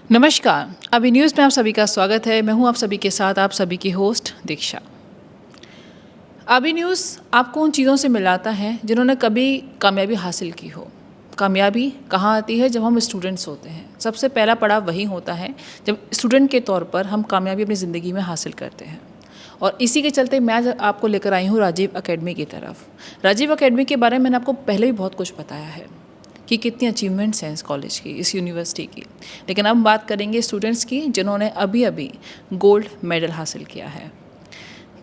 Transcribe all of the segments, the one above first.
नमस्कार। अभी न्यूज़ में आप सभी का स्वागत है। मैं हूं आप सभी के साथ आप सभी की होस्ट दीक्षा। अभी न्यूज़ आपको उन चीज़ों से मिलाता है जिन्होंने कभी कामयाबी हासिल की हो। कामयाबी कहाँ आती है? जब हम स्टूडेंट्स होते हैं। सबसे पहला पड़ाव वही होता है जब स्टूडेंट के तौर पर हम कामयाबी अपनी ज़िंदगी में हासिल करते हैं। और इसी के चलते मैं आज आपको लेकर आई हूँ राजीव एकेडमी की तरफ। राजीव एकेडमी के बारे में मैंने आपको पहले भी बहुत कुछ बताया है कि कितनी अचीवमेंट्स हैं इस कॉलेज की, इस यूनिवर्सिटी की। लेकिन अब बात करेंगे स्टूडेंट्स की जिन्होंने अभी अभी गोल्ड मेडल हासिल किया है।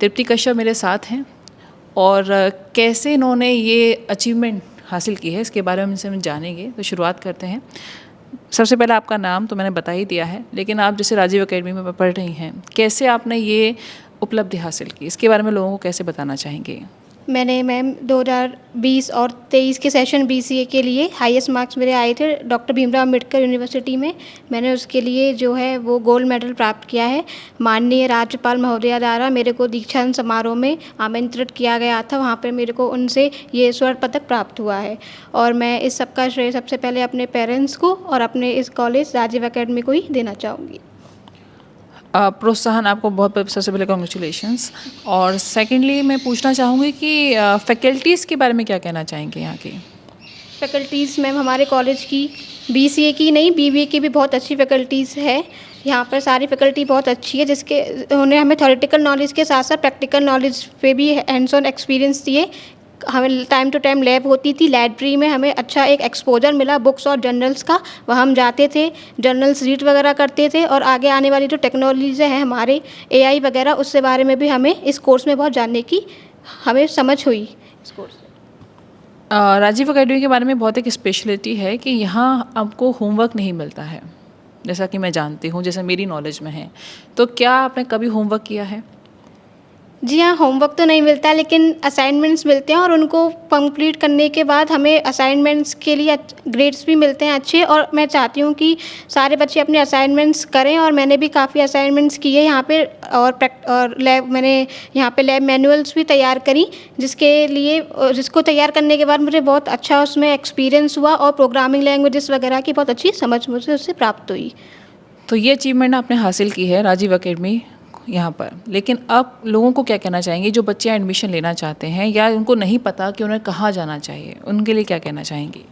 तृप्ति कश्यप मेरे साथ हैं और कैसे इन्होंने ये अचीवमेंट हासिल की है इसके बारे में इनसे हम जानेंगे। तो शुरुआत करते हैं। सबसे पहले आपका नाम तो मैंने बता ही दिया है, लेकिन आप जैसे राजीव एकेडमी में पढ़ रही हैं, कैसे आपने ये उपलब्धि हासिल की, इसके बारे में लोगों को कैसे बताना चाहेंगे? मैंने मैम 2020 और 23 के सेशन बीसीए के लिए हाईएस्ट मार्क्स मेरे आए थे डॉक्टर भीमराव अम्बेडकर यूनिवर्सिटी में। मैंने उसके लिए जो है वो गोल्ड मेडल प्राप्त किया है। माननीय राज्यपाल महोदया द्वारा मेरे को दीक्षांत समारोह में आमंत्रित किया गया था। वहाँ पर मेरे को उनसे ये स्वर्ण पदक प्राप्त हुआ है और मैं इस सब का श्रेय सबसे पहले अपने पेरेंट्स को और अपने इस कॉलेज राजीव एकेडमी को ही देना चाहूँगी। प्रोत्साहन आपको बहुत सबसे पहले कॉन्ग्रेचुलेशंस। और सेकेंडली मैं पूछना चाहूँगी कि फैकल्टीज़ के बारे में क्या कहना चाहेंगे यहाँ की? फैकल्टीज़ मैम हमारे कॉलेज की बीसीए की नहीं बीबीए की भी बहुत अच्छी फैकल्टीज़ है। यहाँ पर सारी फैकल्टी बहुत अच्छी है जिसके उन्हें हमें थ्योरेटिकल नॉलेज के साथ साथ प्रैक्टिकल नॉलेज पे भी हैंड्स ऑन एक्सपीरियंस दिए। हमें टाइम टू टाइम लैब होती थी। लाइब्रेरी में हमें अच्छा एक एक्सपोजर मिला बुक्स और जर्नल्स का। वहाँ हम जाते थे, जर्नल्स रीड वगैरह करते थे और आगे आने वाली जो टेक्नोलॉजीज़ हैं हमारे एआई वगैरह उससे बारे में भी हमें इस कोर्स में बहुत जानने की हमें समझ हुई इस कोर्स से। राजीव एकेडमी के बारे में बहुत एक स्पेशलिटी है कि यहाँ आपको होमवर्क नहीं मिलता है, जैसा कि मैं जानती हूँ, जैसे मेरी नॉलेज में है। तो क्या आपने कभी होमवर्क किया है? जी हाँ, होमवर्क तो नहीं मिलता है लेकिन असाइनमेंट्स मिलते हैं और उनको कंप्लीट करने के बाद हमें असाइनमेंट्स के लिए ग्रेड्स भी मिलते हैं अच्छे। और मैं चाहती हूँ कि सारे बच्चे अपने असाइनमेंट्स करें और मैंने भी काफ़ी असाइनमेंट्स किए यहाँ पे और लैब मैंने यहाँ पे लैब मैनुअल्स भी तैयार करी जिसको तैयार करने के बाद मुझे बहुत अच्छा उसमें एक्सपीरियंस हुआ और प्रोग्रामिंग लैंग्वेजेस वगैरह की बहुत अच्छी समझ मुझे उससे प्राप्त हुई। तो ये अचीवमेंट आपने हासिल की है राजीव एकेडमी यहाँ पर। लेकिन आप लोगों को क्या कहना चाहेंगे जो बच्चे एडमिशन लेना चाहते हैं या उनको नहीं पता कि उन्हें कहाँ जाना चाहिए, उनके लिए क्या कहना चाहेंगी?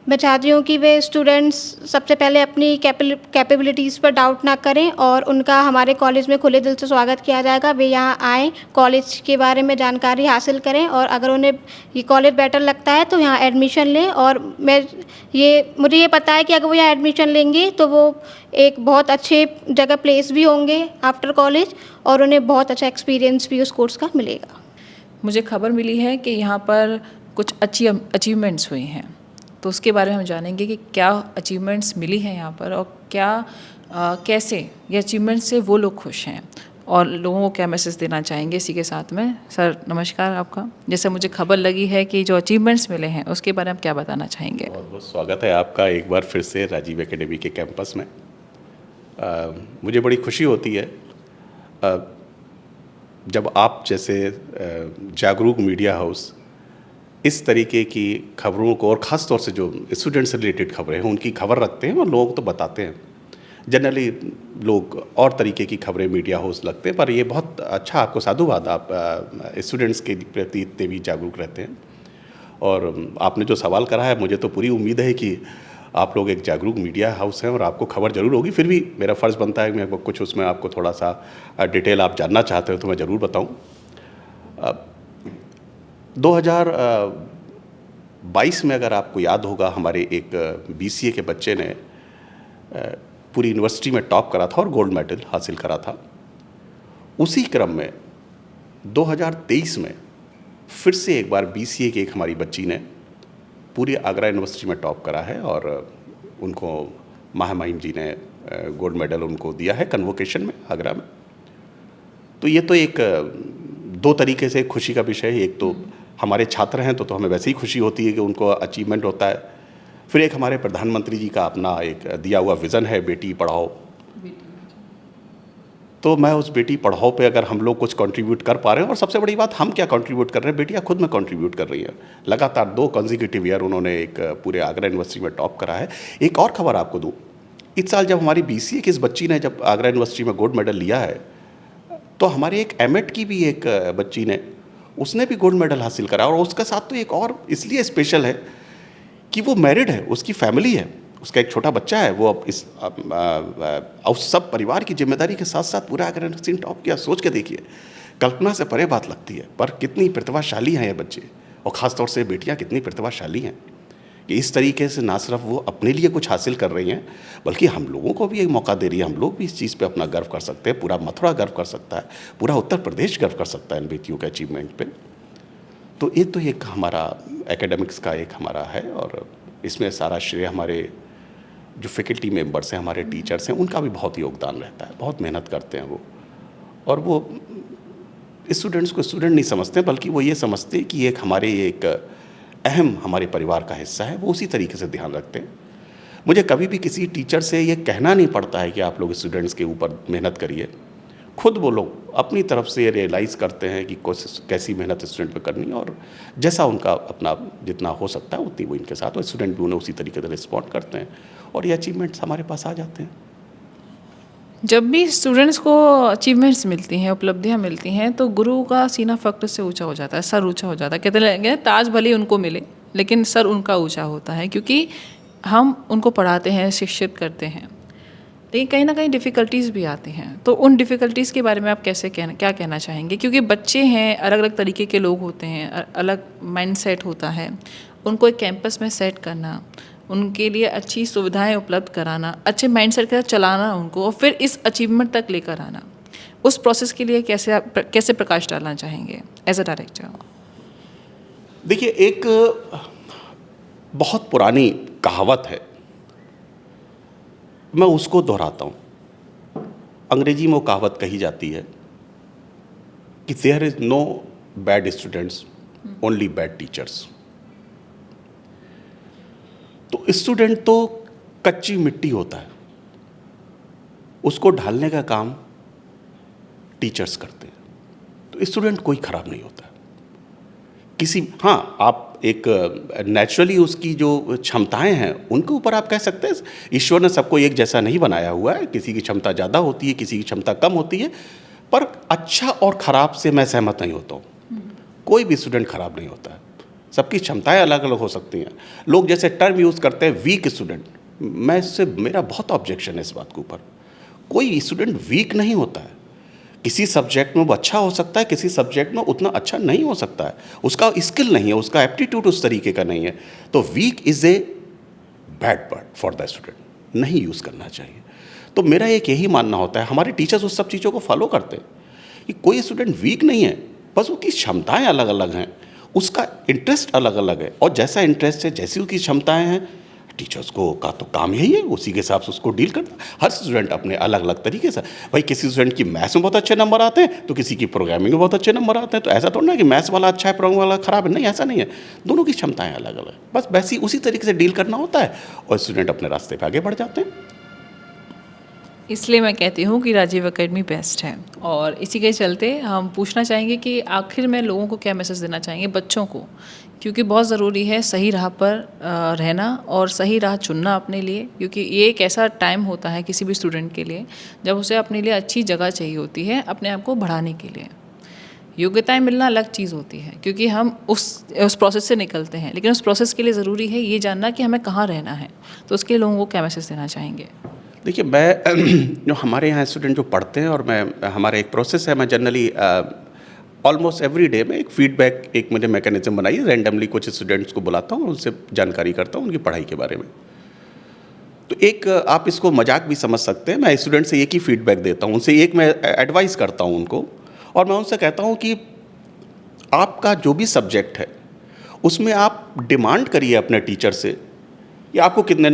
मैं चाहती हूँ कि वे स्टूडेंट्स सबसे पहले अपनी कैपेबिलिटीज़ पर डाउट ना करें और उनका हमारे कॉलेज में खुले दिल से स्वागत किया जाएगा। वे यहाँ आएँ, कॉलेज के बारे में जानकारी हासिल करें और अगर उन्हें ये कॉलेज बेटर लगता है तो यहाँ एडमिशन लें। और मुझे ये पता है कि अगर वो यहाँ एडमिशन लेंगे तो वो एक बहुत अच्छे जगह प्लेस भी होंगे आफ्टर कॉलेज और उन्हें बहुत अच्छा एक्सपीरियंस भी उस कोर्स का मिलेगा। मुझे खबर मिली है कि यहाँ पर कुछ अच्छी अचीवमेंट्स हुई हैं, तो उसके बारे में हम जानेंगे कि क्या अचीवमेंट्स मिली हैं यहाँ पर और कैसे ये अचीवमेंट्स से वो लोग खुश हैं और लोगों को क्या मैसेज देना चाहेंगे। इसी के साथ में सर नमस्कार आपका। जैसे मुझे खबर लगी है कि जो अचीवमेंट्स मिले हैं उसके बारे में आप क्या बताना चाहेंगे? बहुत बहुत स्वागत है आपका एक बार फिर से राजीव एकेडमी के कैंपस में। मुझे बड़ी खुशी होती है जब आप जैसे जागरूक मीडिया हाउस इस तरीके की खबरों को और ख़ास तौर से जो स्टूडेंट से रिलेटेड खबरें हैं उनकी खबर रखते हैं और लोगों को तो बताते हैं। जनरली लोग और तरीके की खबरें मीडिया हाउस लगते हैं, पर ये बहुत अच्छा, आपको साधुवाद, आप स्टूडेंट्स के प्रति इतने भी जागरूक रहते हैं। और आपने जो सवाल करा है, मुझे तो पूरी उम्मीद है कि आप लोग एक जागरूक मीडिया हाउस हैं और आपको खबर ज़रूर होगी। फिर भी मेरा फ़र्ज़ बनता है कि मैं कुछ उसमें आपको थोड़ा सा डिटेल आप जानना चाहते हो तो मैं ज़रूर बताऊँ। 2022 में अगर आपको याद होगा, हमारे एक बीसीए के बच्चे ने पूरी यूनिवर्सिटी में टॉप करा था और गोल्ड मेडल हासिल करा था। उसी क्रम में 2023 में फिर से एक बार बीसीए की एक हमारी बच्ची ने पूरी आगरा यूनिवर्सिटी में टॉप करा है और उनको महामहिम जी ने गोल्ड मेडल उनको दिया है कन्वोकेशन में आगरा में। तो ये तो एक दो तरीके से खुशी का विषय है। एक तो हमारे छात्र हैं तो हमें वैसे ही खुशी होती है कि उनको अचीवमेंट होता है। फिर एक हमारे प्रधानमंत्री जी का अपना एक दिया हुआ विज़न है, बेटी पढ़ाओ। तो मैं उस बेटी पढ़ाओ पे अगर हम लोग कुछ कंट्रीब्यूट कर पा रहे हैं, और सबसे बड़ी बात हम क्या कंट्रीब्यूट कर रहे हैं, बेटियां खुद में कंट्रीब्यूट कर रही हैं। लगातार 2 कंसेक्यूटिव ईयर उन्होंने एक पूरे आगरा यूनिवर्सिटी में टॉप करा है। एक और खबर आपको दूं, इस साल जब हमारी BCA की इस बच्ची ने जब आगरा यूनिवर्सिटी में गोल्ड मेडल लिया है, तो हमारी एक एमएड की भी एक बच्ची ने, उसने भी गोल्ड मेडल हासिल करा। और उसके साथ तो एक और इसलिए स्पेशल है कि वो मैरिड है, उसकी फैमिली है, उसका एक छोटा बच्चा है। वो अब उस सब परिवार की जिम्मेदारी के साथ साथ पूरा आगरा यूनिवर्सिटी टॉप किया। सोच के देखिए, कल्पना से परे बात लगती है, पर कितनी प्रतिभाशाली हैं ये बच्चे, और ख़ासतौर से बेटियां कितनी प्रतिभाशाली हैं कि इस तरीके से ना सिर्फ वो अपने लिए कुछ हासिल कर रही हैं, बल्कि हम लोगों को भी एक मौका दे रही है। हम लोग भी इस चीज़ पे अपना गर्व कर सकते हैं, पूरा मथुरा गर्व कर सकता है, पूरा उत्तर प्रदेश गर्व कर सकता है इन बेटियों के अचीवमेंट पे। तो ये तो एक हमारा एकेडमिक्स का एक हमारा है, और इसमें सारा श्रेय हमारे जो फैकल्टी मेंबर्स हैं, हमारे टीचर्स हैं, उनका भी बहुत योगदान रहता है। बहुत मेहनत करते हैं वो, और वो स्टूडेंट्स को स्टूडेंट नहीं समझते, बल्कि वो ये समझते हैं कि एक हमारे एक अहम हमारे परिवार का हिस्सा है। वो उसी तरीके से ध्यान रखते हैं। मुझे कभी भी किसी टीचर से ये कहना नहीं पड़ता है कि आप लोग स्टूडेंट्स के ऊपर मेहनत करिए। खुद वो लोग अपनी तरफ से रियलाइज़ करते हैं कि कोशिश कैसी मेहनत स्टूडेंट पे करनी है, और जैसा उनका अपना जितना हो सकता है उतनी वो इनके साथ, और स्टूडेंट भी उन्हें उसी तरीके से रिस्पॉन्ड करते हैं, और ये अचीवमेंट्स हमारे पास आ जाते हैं। जब भी स्टूडेंट्स को अचीवमेंट्स मिलती हैं, उपलब्धियां मिलती हैं, तो गुरु का सीना फ़ख्र से ऊंचा हो जाता है, सर ऊंचा हो जाता है। कहते लगे ताज भले ही उनको मिले, लेकिन सर उनका ऊंचा होता है, क्योंकि हम उनको पढ़ाते हैं, शिक्षित करते हैं। लेकिन कहीं ना कहीं डिफ़िकल्टीज़ भी आती हैं, तो उन डिफ़िकल्टीज़ के बारे में आप क्या कहना चाहेंगे? क्योंकि बच्चे हैं, अलग अलग तरीके के लोग होते हैं, अलग माइंड सेट होता है। उनको एक कैंपस में सेट करना, उनके लिए अच्छी सुविधाएं उपलब्ध कराना, अच्छे माइंडसेट के साथ चलाना उनको, और फिर इस अचीवमेंट तक लेकर आना, उस प्रोसेस के लिए कैसे प्रकाश डालना चाहेंगे एज अ डायरेक्टर? देखिए, एक बहुत पुरानी कहावत है, मैं उसको दोहराता हूँ। अंग्रेजी में वो कहावत कही जाती है कि there is no bad students, only bad teachers. तो स्टूडेंट तो कच्ची मिट्टी होता है, उसको ढालने का काम टीचर्स करते हैं। तो स्टूडेंट कोई खराब नहीं होता हाँ, आप एक नेचुरली उसकी जो क्षमताएं हैं उनके ऊपर आप कह सकते हैं ईश्वर ने सबको एक जैसा नहीं बनाया हुआ है। किसी की क्षमता ज़्यादा होती है, किसी की क्षमता कम होती है, पर अच्छा और ख़राब से मैं सहमत नहीं होता हूँ। कोई भी स्टूडेंट खराब नहीं होता है, सबकी क्षमताएं अलग अलग हो सकती हैं। लोग जैसे टर्म यूज़ करते हैं वीक स्टूडेंट, मैं इससे मेरा बहुत ऑब्जेक्शन है इस बात के ऊपर। कोई स्टूडेंट वीक नहीं होता है। किसी सब्जेक्ट में वो अच्छा हो सकता है, किसी सब्जेक्ट में उतना अच्छा नहीं हो सकता है, उसका स्किल नहीं है, उसका एप्टीट्यूड उस तरीके का नहीं है। तो weak is a bad word for the student, नहीं यूज़ करना चाहिए। तो मेरा एक यही मानना होता है, हमारे टीचर्स उस सब चीज़ों को फॉलो करते हैं कि कोई स्टूडेंट वीक नहीं है, बस उसकी क्षमताएं अलग अलग हैं, उसका इंटरेस्ट अलग अलग है, और जैसा इंटरेस्ट है, जैसी उसकी क्षमताएं हैं, टीचर्स को का तो काम यही है उसी के हिसाब से उसको डील करना। हर स्टूडेंट अपने अलग अलग तरीके से, भाई किसी स्टूडेंट की मैथ्स में बहुत अच्छे नंबर आते हैं तो किसी की प्रोग्रामिंग में बहुत अच्छे नंबर आते हैं। तो ऐसा थोड़ा ना कि मैथ्स वाला अच्छा है प्रोग्रामिंग वाला खराब है, नहीं, ऐसा नहीं है। दोनों की क्षमताएं अलग अलग, बस वैसी उसी तरीके से डील करना होता है, और स्टूडेंट अपने रास्ते पर आगे बढ़ जाते हैं। इसलिए मैं कहती हूँ कि राजीव एकेडमी बेस्ट है। और इसी के चलते हम पूछना चाहेंगे कि आखिर में लोगों को क्या मैसेज देना चाहेंगे, बच्चों को, क्योंकि बहुत ज़रूरी है सही राह पर रहना और सही राह चुनना अपने लिए, क्योंकि ये एक ऐसा टाइम होता है किसी भी स्टूडेंट के लिए जब उसे अपने लिए अच्छी जगह चाहिए होती है अपने आप को बढ़ाने के लिए। योग्यताएं मिलना अलग चीज़ होती है, क्योंकि हम उस प्रोसेस से निकलते हैं, लेकिन उस प्रोसेस के लिए ज़रूरी है ये जानना कि हमें कहाँ रहना है। तो उसके लोगों को क्या मैसेज देना चाहेंगे? देखिए, मैं जो हमारे यहाँ स्टूडेंट जो पढ़ते हैं, और मैं हमारा एक प्रोसेस है, मैं जनरली ऑलमोस्ट एवरी डे में एक फीडबैक, एक मुझे मैकेनिज्म बनाई, रैंडमली कुछ स्टूडेंट्स को बुलाता हूँ, उनसे जानकारी करता हूँ उनकी पढ़ाई के बारे में। तो एक आप इसको मजाक भी समझ सकते हैं, मैं स्टूडेंट से एक ही फीडबैक देता हूँ, उनसे एक मैं एडवाइस करता हूँ उनको, और मैं उनसे कहता हूँ कि आपका जो भी सब्जेक्ट है उसमें आप डिमांड करिए अपने टीचर से कि आपको कितने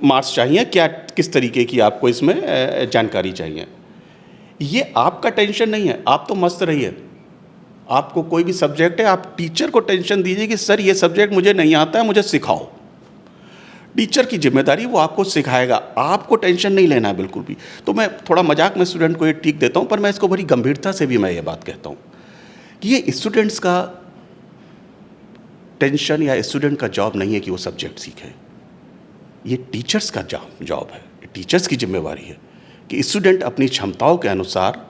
मार्क्स चाहिए, क्या किस तरीके की आपको इसमें जानकारी चाहिए। ये आपका टेंशन नहीं है, आप तो मस्त रहिए। आपको कोई भी सब्जेक्ट है, आप टीचर को टेंशन दीजिए कि सर ये सब्जेक्ट मुझे नहीं आता है, मुझे सिखाओ। टीचर की जिम्मेदारी, वो आपको सिखाएगा, आपको टेंशन नहीं लेना है बिल्कुल भी। तो मैं थोड़ा मजाक में स्टूडेंट को ये टीक देता हूँ, पर मैं इसको बड़ी गंभीरता से भी मैं ये बात कहता हूँ कि ये स्टूडेंट्स का टेंशन या स्टूडेंट का जॉब नहीं है कि वो सब्जेक्ट सीखे, ये टीचर्स का जॉब है। टीचर्स की जिम्मेवारी है कि स्टूडेंट अपनी क्षमताओं के अनुसार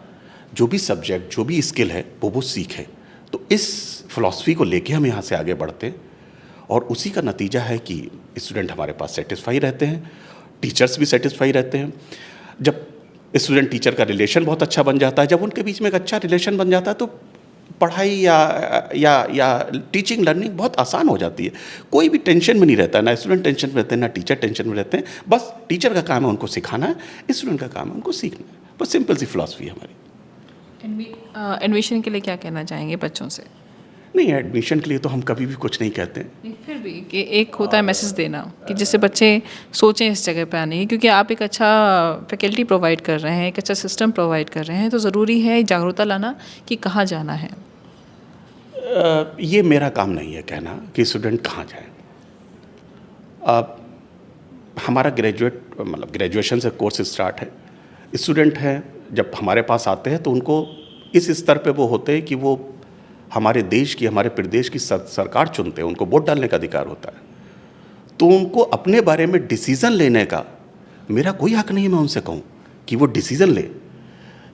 जो भी सब्जेक्ट, जो भी स्किल है वो सीखे। तो इस फिलॉसफी को लेके हम यहाँ से आगे बढ़ते हैं और उसी का नतीजा है कि स्टूडेंट हमारे पास सेटिस्फाई रहते हैं, टीचर्स भी सेटिस्फाई रहते हैं। जब स्टूडेंट टीचर का रिलेशन बहुत अच्छा बन जाता है, जब उनके बीच में एक अच्छा रिलेशन बन जाता है, तो पढ़ाई या टीचिंग लर्निंग बहुत आसान हो जाती है। कोई भी टेंशन में नहीं रहता, ना स्टूडेंट टेंशन में रहते हैं, ना टीचर टेंशन में रहते हैं। बस टीचर का काम है उनको सिखाना है, स्टूडेंट का काम है उनको सीखना है। बस सिंपल सी फिलॉसफी है हमारी। एडमिशन के लिए क्या कहना चाहेंगे बच्चों से? नहीं, एडमिशन के लिए तो हम कभी भी कुछ नहीं कहते हैं। नहीं, फिर भी कि एक होता है मैसेज देना कि जिससे बच्चे सोचें इस जगह पे आने की, क्योंकि आप एक अच्छा फैकल्टी प्रोवाइड कर रहे हैं, एक अच्छा सिस्टम प्रोवाइड कर रहे हैं, तो ज़रूरी है जागरूकता लाना कि कहाँ जाना है। ये मेरा काम नहीं है कहना कि स्टूडेंट कहाँ जाए। हमारा ग्रेजुएशन से कोर्स स्टार्ट है। स्टूडेंट हैं जब हमारे पास आते हैं तो उनको इस स्तर पे वो होते हैं कि वो हमारे देश की, हमारे प्रदेश की सरकार चुनते हैं, उनको वोट डालने का अधिकार होता है। तो उनको अपने बारे में डिसीज़न लेने का मेरा कोई हक नहीं है। मैं उनसे कहूँ कि वो डिसीज़न ले।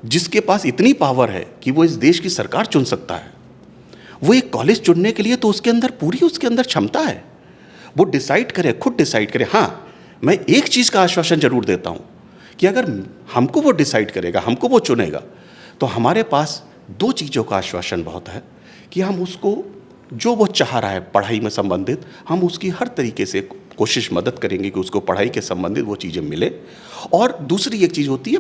जिसके पास इतनी पावर है कि वो इस देश की सरकार चुन सकता है, वो एक कॉलेज चुनने के लिए तो उसके अंदर क्षमता है। वो डिसाइड करे, खुद डिसाइड करे। हाँ, मैं एक चीज़ का आश्वासन जरूर देता हूँ कि अगर हमको वो डिसाइड करेगा, हमको वो चुनेगा, तो हमारे पास दो चीज़ों का आश्वासन बहुत है कि हम उसको जो वो चाह रहा है पढ़ाई में संबंधित, हम उसकी हर तरीके से कोशिश मदद करेंगे कि उसको पढ़ाई के संबंधित वो चीज़ें मिले। और दूसरी एक चीज़ होती है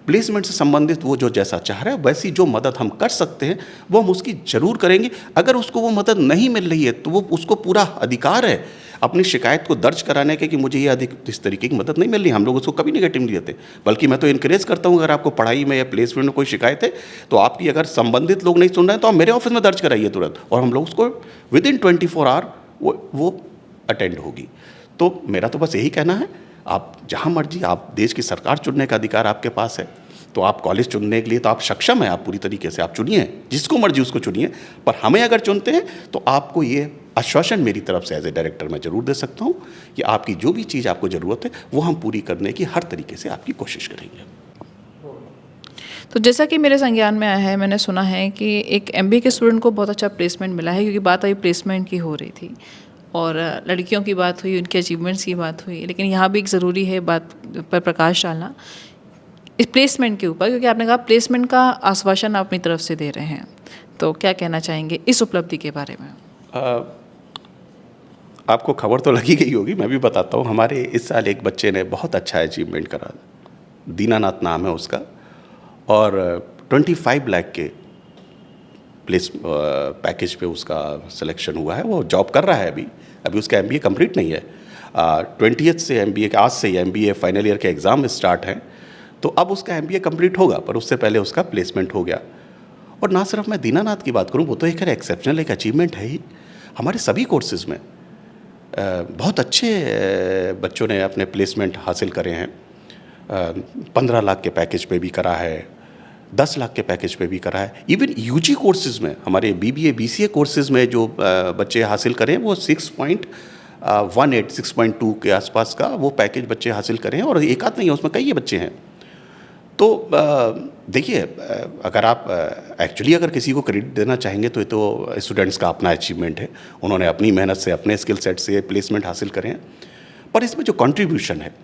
प्लेसमेंट से संबंधित वो जो जैसा चाह रहा है वैसी जो मदद हम कर सकते हैं वो हम उसकी ज़रूर करेंगे। अगर उसको वो मदद नहीं मिल रही है तो वो उसको पूरा अधिकार है अपनी शिकायत को दर्ज कराने के कि मुझे ये इस तरीके की मदद नहीं मिल रही। हम लोग उसको कभी नेगेटिव नहीं देते, बल्कि मैं तो इनकरेज करता हूँ, अगर आपको पढ़ाई में या प्लेसमेंट में कोई शिकायत है तो आपकी अगर संबंधित लोग नहीं सुन रहे हैं तो आप मेरे ऑफिस में दर्ज कराइए तुरंत, और हम लोग उसको विदिन 24 आवर वो अटेंड होगी। तो मेरा तो बस यही कहना है, आप जहाँ मर्जी, आप देश की सरकार चुनने का अधिकार आपके पास है, तो आप कॉलेज चुनने के लिए तो आप सक्षम हैं, आप पूरी तरीके से आप चुनिए, जिसको मर्जी उसको चुनिए। पर हमें अगर चुनते हैं तो आपको ये आश्वासन मेरी तरफ से एज ए डायरेक्टर मैं ज़रूर दे सकता हूँ कि आपकी जो भी चीज़ आपको ज़रूरत है वो हम पूरी करने की हर तरीके से आपकी कोशिश करेंगे। तो जैसा कि मेरे संज्ञान में आया है, मैंने सुना है कि एक MBA के स्टूडेंट को बहुत अच्छा प्लेसमेंट मिला है, क्योंकि बात अभी प्लेसमेंट की हो रही थी और लड़कियों की बात हुई, उनके अचीवमेंट्स की बात हुई, लेकिन यहाँ भी एक ज़रूरी है बात पर प्रकाश डालना इस प्लेसमेंट के ऊपर, क्योंकि आपने कहा प्लेसमेंट का आश्वासन आप अपनी तरफ से दे रहे हैं। तो क्या कहना चाहेंगे इस उपलब्धि के बारे में? आपको खबर तो लगी गई होगी, मैं भी बताता हूँ। हमारे इस साल एक बच्चे ने बहुत अच्छा अचीवमेंट करा, दीनानाथ नाम है उसका, और 25 लाख के पैकेज पे उसका सिलेक्शन हुआ है। वो जॉब कर रहा है अभी उसका MBA कंप्लीट नहीं है। 20th से MBA के, आज से ही MBA फाइनल ईयर के एग्ज़ाम स्टार्ट हैं, तो अब उसका MBA कंप्लीट होगा, पर उससे पहले उसका प्लेसमेंट हो गया। और ना सिर्फ मैं दीनानाथ की बात करूं, वो तो एक एक्सेप्शनल एक अचीवमेंट है ही। हमारे सभी कोर्सेज में बहुत अच्छे बच्चों ने अपने प्लेसमेंट हासिल करे हैं। 15 लाख के पैकेज पे भी करा है, 10 लाख के पैकेज पे भी करा है। इवन UG कोर्सेज में, हमारे BBA BCA कोर्सेज में जो बच्चे हासिल करें वो 6.18 6.2 के आसपास का वो पैकेज बच्चे हासिल करें, और एक आध नहीं है, उसमें कई बच्चे हैं। तो देखिए, अगर आप एक्चुअली अगर किसी को क्रेडिट देना चाहेंगे तो ये तो स्टूडेंट्स का अपना अचीवमेंट है, उन्होंने अपनी मेहनत से, अपने स्किल सेट से प्लेसमेंट हासिल करें हैं। पर इसमें जो कंट्रीब्यूशन है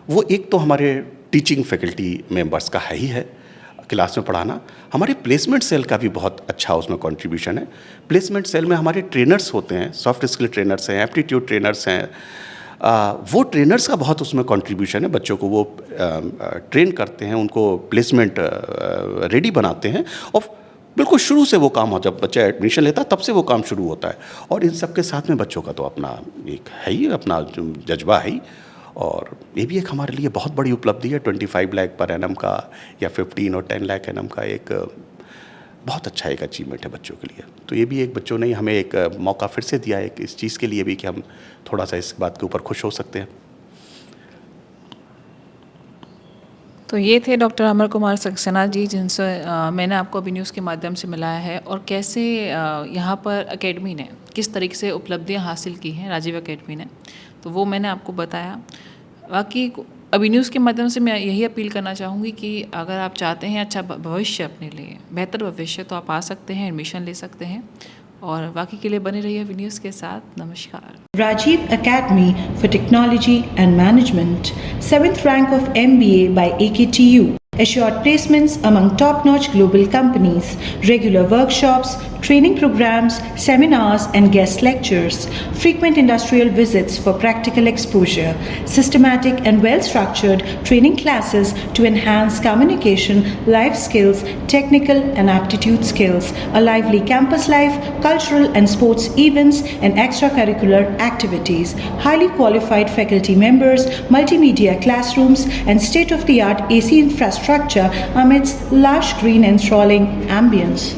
वो एक तो हमारे टीचिंग फैकल्टी मेंबर्स का है ही है, क्लास में पढ़ाना। हमारे प्लेसमेंट सेल का भी बहुत अच्छा उसमें कंट्रीब्यूशन है। प्लेसमेंट सेल में हमारे ट्रेनर्स होते हैं, सॉफ्ट स्किल ट्रेनर्स हैं, एप्टीट्यूड ट्रेनर्स हैं, वो ट्रेनर्स का बहुत उसमें कंट्रीब्यूशन है। बच्चों को वो ट्रेन करते हैं, उनको प्लेसमेंट रेडी बनाते हैं, और बिल्कुल शुरू से वो काम हो, जब बच्चा एडमिशन लेता है तब से वो काम शुरू होता है। और इन सब के साथ में बच्चों का तो अपना एक है ही, अपना जज्बा है ही। और ये भी एक हमारे लिए बहुत बड़ी उपलब्धि है। 25 लाख पर एनम का या 15 और 10 लाख एनम का एक बहुत अच्छा एक अचीवमेंट है बच्चों के लिए। तो ये भी एक बच्चों ने हमें एक मौका फिर से दिया है इस चीज़ के लिए भी कि हम थोड़ा सा इस बात के ऊपर खुश हो सकते हैं। तो ये थे डॉक्टर अमर कुमार सक्सेना जी, जिनसे मैंने आपको अभी न्यूज़ के माध्यम से मिलाया है, और कैसे यहाँ पर एकेडमी ने किस तरीके से उपलब्धियाँ हासिल की हैं, राजीव एकेडमी ने, तो वो मैंने आपको बताया। बाकी अभी न्यूज़ के माध्यम से मैं यही अपील करना चाहूँगी कि अगर आप चाहते हैं अच्छा भविष्य अपने लिए, बेहतर भविष्य, तो आप आ सकते हैं, एडमिशन ले सकते हैं। और बाकी के लिए बने रहिए अभी न्यूज़ के साथ। नमस्कार। Rajiv Academy for Technology and Management, 7th rank of MBA by AKTU. Assured placements among top-notch global companies, regular workshops, training programs, seminars and guest lectures, frequent industrial visits for practical exposure, systematic and well-structured training classes to enhance communication, life skills, technical and aptitude skills, a lively campus life, cultural and sports events and extracurricular activities, highly qualified faculty members, multimedia classrooms and state-of-the-art AC infrastructure amidst lush green and enthralling ambience.